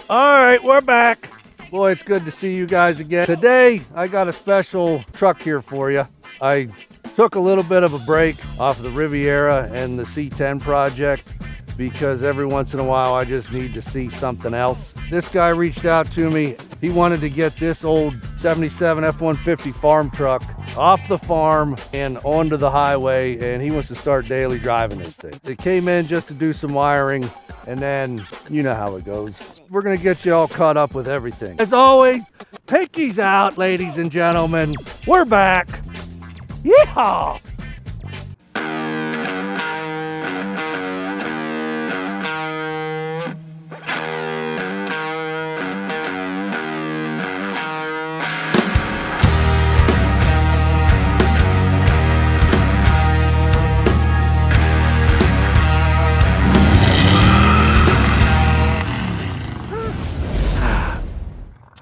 All right, we're back. Boy, it's good to see you guys again. Today, I got a special truck here for you. I took a little bit of a break off of the Riviera and the C10 project because every once in a while I just need to see something else. This guy reached out to me. He wanted to get this old 77 F-150 farm truck off the farm and onto the highway, and he wants to start daily driving this thing. It came in just to do some wiring, and then you know how it goes. We're gonna get you all caught up with everything. As always, pinkies out, ladies and gentlemen. We're back. Yeehaw!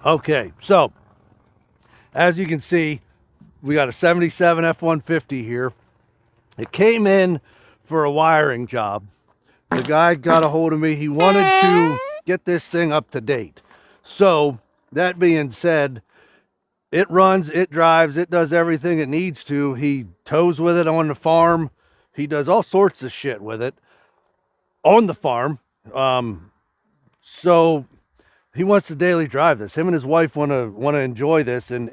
Okay, so as you can see, we got a 77 F-150 here. It came in for a wiring job. The guy got a hold of me. He wanted to get this thing up to date. So that being said, it runs, it drives, it does everything it needs to. He tows with it on the farm. He does all sorts of shit with it on the farm. So he wants to daily drive this. Him and his wife want to enjoy this, and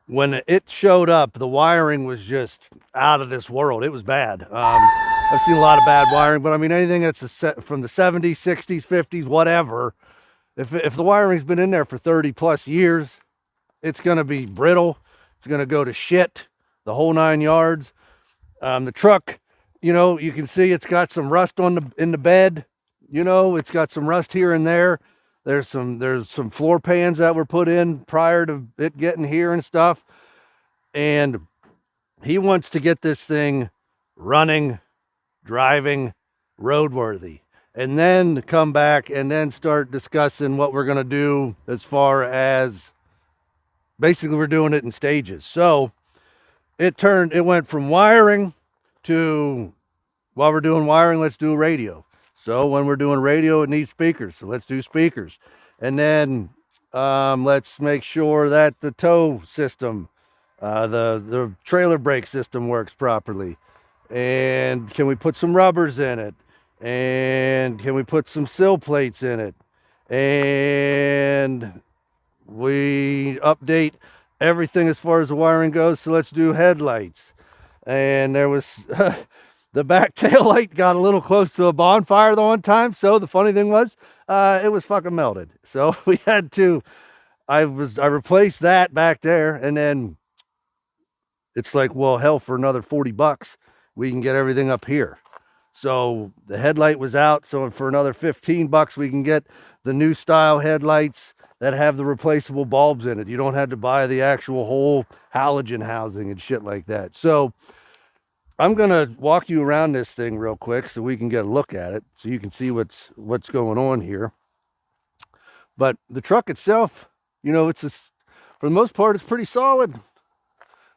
when it showed up, the wiring was just out of this world. It was bad. I've seen a lot of bad wiring, but I mean anything that's from the 70s, 60s, 50s, whatever. If the wiring's been in there for 30 plus years, it's going to be brittle. It's going to go to shit, the whole 9 yards. The truck, you know, you can see it's got some rust in the bed. You know, it's got some rust here and there. There's some floor pans that were put in prior to it getting here and stuff. And he wants to get this thing running, driving, roadworthy, and then come back and then start discussing what we're going to do as far as basically we're doing it in stages. So it went from wiring to, while we're doing wiring, let's do radio. So when we're doing radio, it needs speakers. So let's do speakers. And then let's make sure that the tow system, the trailer brake system works properly. And can we put some rubbers in it? And can we put some sill plates in it? And we update everything as far as the wiring goes. So let's do headlights. And there was... the back tail light got a little close to a bonfire the one time. So the funny thing was, it was fucking melted. So we had to, I replaced that back there, and then it's like, well, hell, for another $40, we can get everything up here. So the headlight was out. So for another $15, we can get the new style headlights that have the replaceable bulbs in it. You don't have to buy the actual whole halogen housing and shit like that. So I'm going to walk you around this thing real quick so we can get a look at it, so you can see what's going on here. But the truck itself, you know, for the most part, it's pretty solid.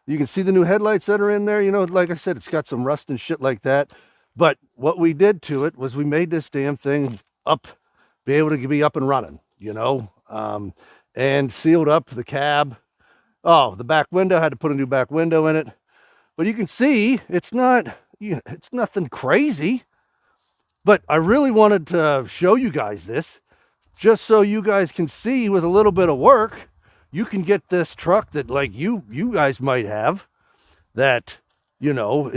You can see the new headlights that are in there. You know, like I said, it's got some rust and shit like that. But what we did to it was we made this damn thing be able to be up and running, you know, and sealed up the cab. Oh, the back window, had to put a new back window in it. But you can see it's nothing crazy. But I really wanted to show you guys this, just so you guys can see with a little bit of work, you can get this truck that like you guys might have that, you know,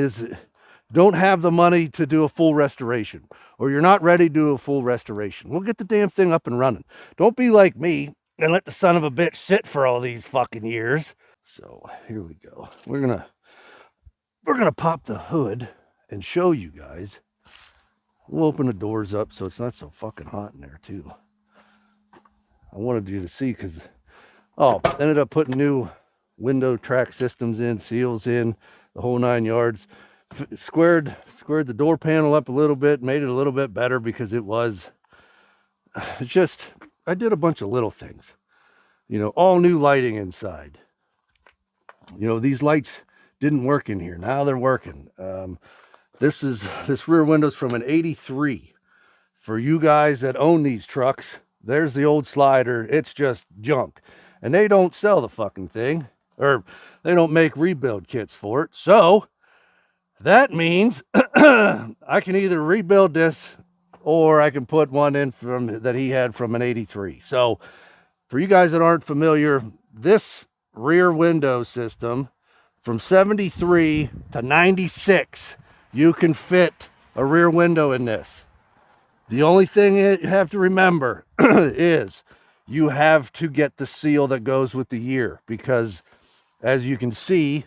don't have the money to do a full restoration, or you're not ready to do a full restoration. We'll get the damn thing up and running. Don't be like me and let the son of a bitch sit for all these fucking years. So here we go. We're gonna pop the hood and show you guys. We'll open the doors up so it's not so fucking hot in there too. I wanted you to see because, ended up putting new window track systems in, seals in, the whole 9 yards. Squared the door panel up a little bit, made it a little bit better because I did a bunch of little things. You know, all new lighting inside. You know, these lights didn't work in here. Now they're working. This rear window's from an 83 for you guys that own these trucks, there's the old slider. It's just junk. And they don't sell the fucking thing, or they don't make rebuild kits for it. So that means I can either rebuild this or I can put one in from that he had from an 83. So for you guys that aren't familiar, this rear window system from 73 to 96, you can fit a rear window in this. The only thing you have to remember is you have to get the seal that goes with the year, because as you can see,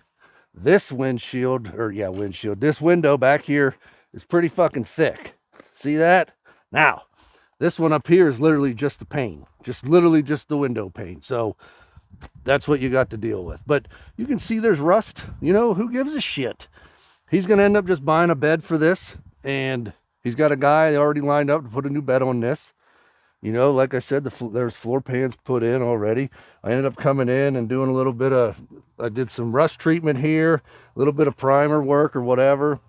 this windshield, this window back here is pretty fucking thick. See that? Now, this one up here is literally just the pane, literally just the window pane. So that's what you got to deal with. But you can see there's rust. You know, who gives a shit? He's going to end up just buying a bed for this, and he's got a guy already lined up to put a new bed on this. You know, like I said, there's floor pans put in already. I ended up coming in and doing a little bit of, I did some rust treatment here, a little bit of primer work or whatever.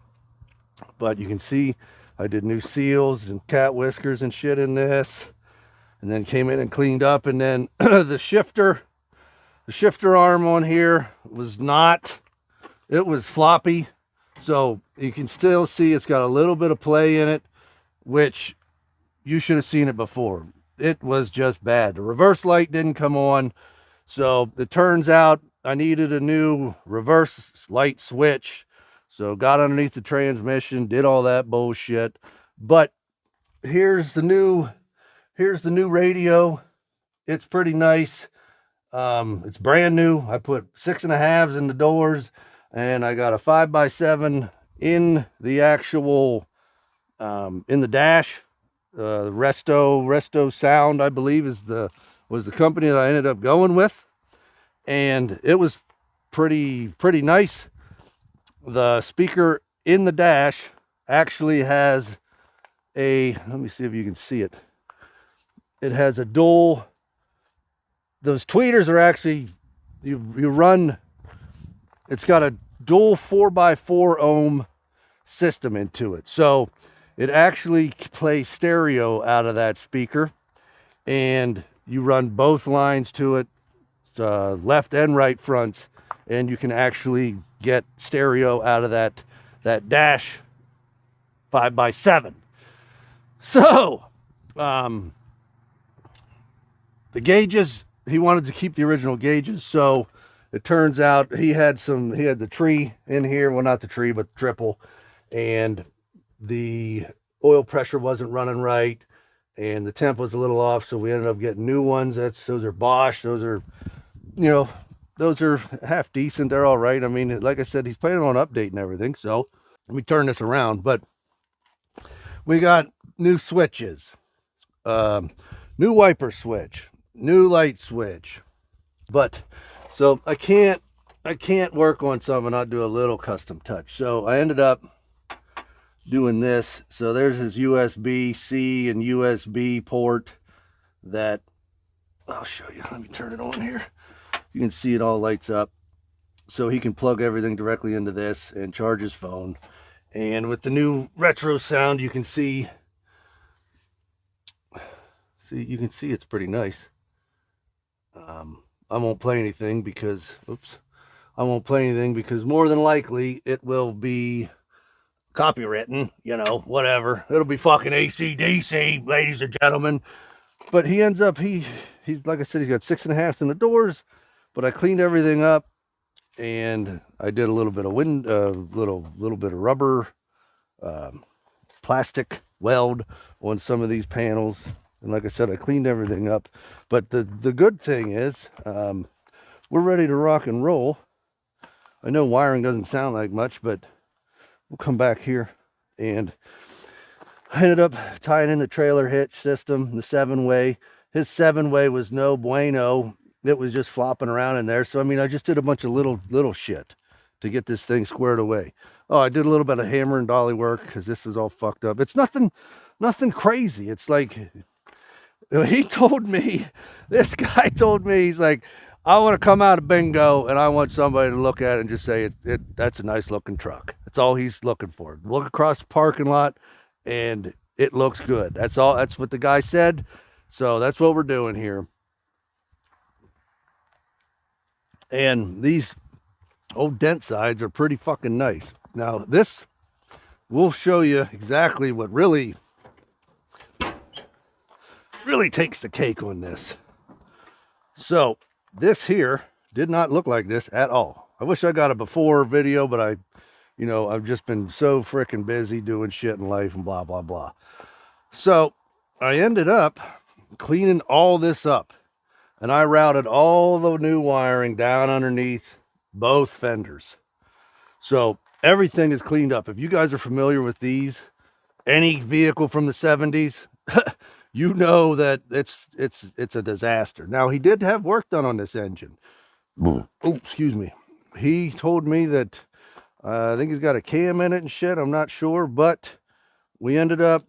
But you can see I did new seals and cat whiskers and shit in this. And then came in and cleaned up. And then the shifter arm on here was not, it was floppy. So you can still see it's got a little bit of play in it, which you should have seen it before. It was just bad. The reverse light didn't come on. So it turns out I needed a new reverse light switch. So got underneath the transmission, did all that bullshit. But here's the new radio. It's pretty nice. It's brand new. I put 6.5s in the doors, and I got a 5x7 in the actual in the dash. Resto Sound, I believe, was the company that I ended up going with, and it was pretty nice. The speaker in the dash actually has let me see if you can see it. It has a dual. Those tweeters are actually, you run, it's got a dual 4x4 ohm system into it. So it actually plays stereo out of that speaker, and you run both lines to it, left and right fronts, and you can actually get stereo out of that dash 5x7. So, the gauges, he wanted to keep the original gauges, so it turns out he had the tree in here, well, not the tree, but the triple, and the oil pressure wasn't running right, and the temp was a little off, so we ended up getting new ones. Those are Bosch. Those are, those are half decent. They're all right. I mean, like I said, he's planning on updating everything. So let me turn this around. But we got new switches, new wiper switch, new light switch. But so I can't work on some and not do a little custom touch. So I ended up doing this. So there's his USB-C and USB port that I'll show you. Let me turn it on here. You can see it all lights up. So he can plug everything directly into this and charge his phone. And with the new retro sound, you can see it's pretty nice. I won't play anything because more than likely it will be copywritten, whatever. It'll be fucking AC/DC, ladies and gentlemen. But he ends up, he's like I said, he's got 6.5s in the doors, but I cleaned everything up, and I did a little bit of little bit of rubber, plastic weld on some of these panels. And like I said, I cleaned everything up. But the good thing is, we're ready to rock and roll. I know wiring doesn't sound like much, but we'll come back here, and I ended up tying in the trailer hitch system, the 7-way. His 7-way was no bueno. It was just flopping around in there. So, I mean, I just did a bunch of little shit to get this thing squared away. Oh, I did a little bit of hammer and dolly work because this was all fucked up. It's nothing crazy. It's like, this guy told me, he's like, I want to come out of bingo and I want somebody to look at it and just say, that's a nice looking truck. That's all he's looking for. Look across the parking lot, and it looks good. That's all. That's what the guy said. So that's what we're doing here. And these old dent sides are pretty fucking nice. Now this will show you exactly what really takes the cake on this. So this here did not look like this at all. I wish I got a before video, but I've just been so freaking busy doing shit in life and blah, blah, blah. So I ended up cleaning all this up, and I routed all the new wiring down underneath both fenders. So everything is cleaned up. If you guys are familiar with these, any vehicle from the 70s, you know that it's a disaster. Now, he did have work done on this engine. Oh, excuse me. He told me that I think he's got a cam in it and shit. I'm not sure, but we ended up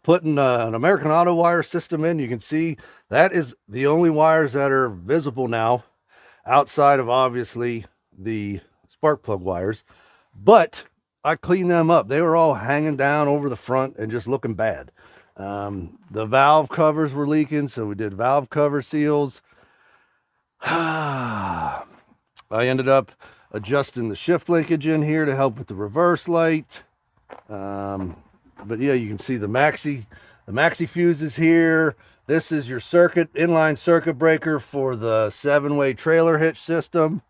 putting an American Autowire system in. You can see that is the only wires that are visible now, outside of obviously the spark plug wires. But I cleaned them up. They were all hanging down over the front and just looking bad. The valve covers were leaking, so we did valve cover seals. I ended up adjusting the shift linkage in here to help with the reverse light. But yeah, you can see the maxi fuses here. This is your inline circuit breaker for the 7-way trailer hitch system.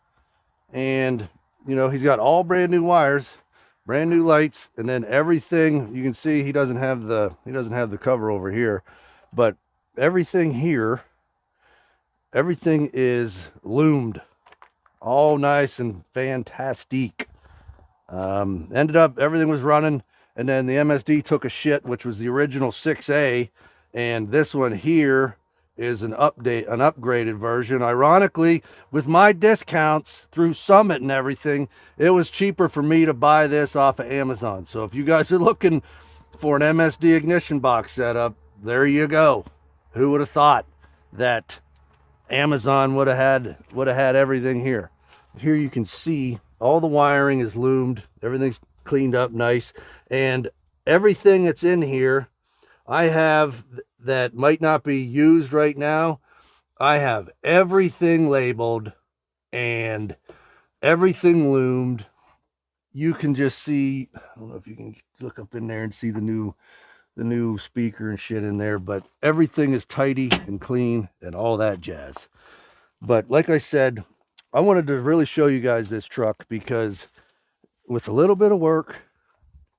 And he's got all brand new wires, brand new lights, and then everything you can see, he doesn't have the cover over here, but everything here, everything is loomed, all nice and fantastic. Ended up, everything was running, and then the MSD took a shit, which was the original 6A, and this one here is an upgraded version. Ironically, with my discounts through Summit and everything, it was cheaper for me to buy this off of Amazon. So if you guys are looking for an MSD ignition box setup, there you go. Who would have thought that Amazon would have had everything here? Here you can see all the wiring is loomed, everything's cleaned up nice, and everything that's in here I have that might not be used right now. I have everything labeled and everything loomed. You can just see, I don't know if you can look up in there and see the new speaker and shit in there, but everything is tidy and clean and all that jazz. But like I said, I wanted to really show you guys this truck because with a little bit of work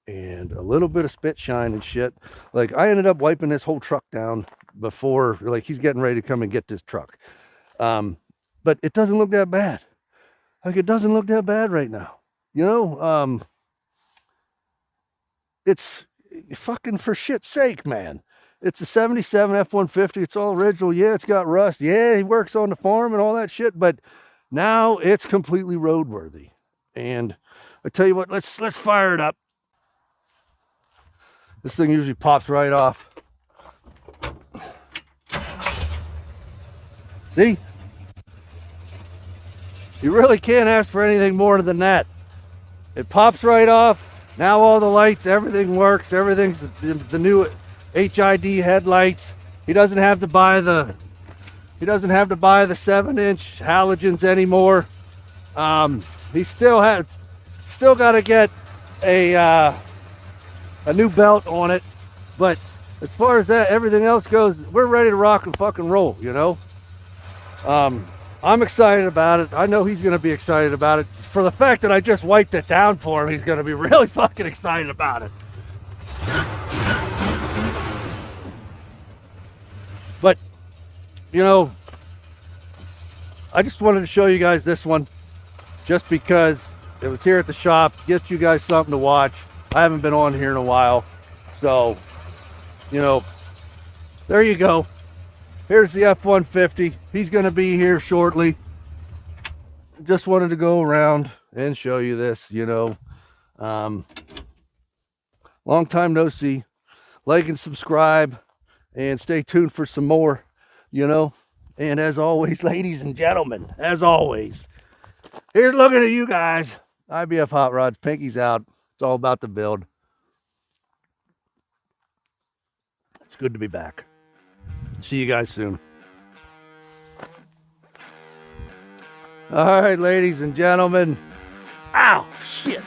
and a little bit of spit shine and shit, like I ended up wiping this whole truck down before, like he's getting ready to come and get this truck. But it doesn't look that bad. Like it doesn't look that bad right now. It's fucking, for shit's sake, man. It's a 77 F-150. It's all original. Yeah, it's got rust. Yeah, he works on the farm and all that shit, but now it's completely roadworthy. And I tell you what, let's fire it up. This thing usually pops right off. See? You really can't ask for anything more than that. It pops right off. Now all the lights, everything works. Everything's the new HID headlights. He doesn't have to buy the 7-inch halogens anymore. He still got to get a new belt on it, but as far as that, everything else goes, we're ready to rock and fucking roll, I'm excited about it. I know he's going to be excited about it. For the fact that I just wiped it down for him, he's going to be really fucking excited about it. But, I just wanted to show you guys this one just because it was here at the shop, get you guys something to watch. I haven't been on here in a while, so there you go. Here's the F-150. He's going to be here shortly. Just wanted to go around and show you this. Long time no see. Like and subscribe and stay tuned for some more. And as always, ladies and gentlemen, as always, here's looking at you guys. I.B.F.HotRods, Pinky's out. It's all about the build. It's good to be back. See you guys soon. All right, ladies and gentlemen. Ow, shit.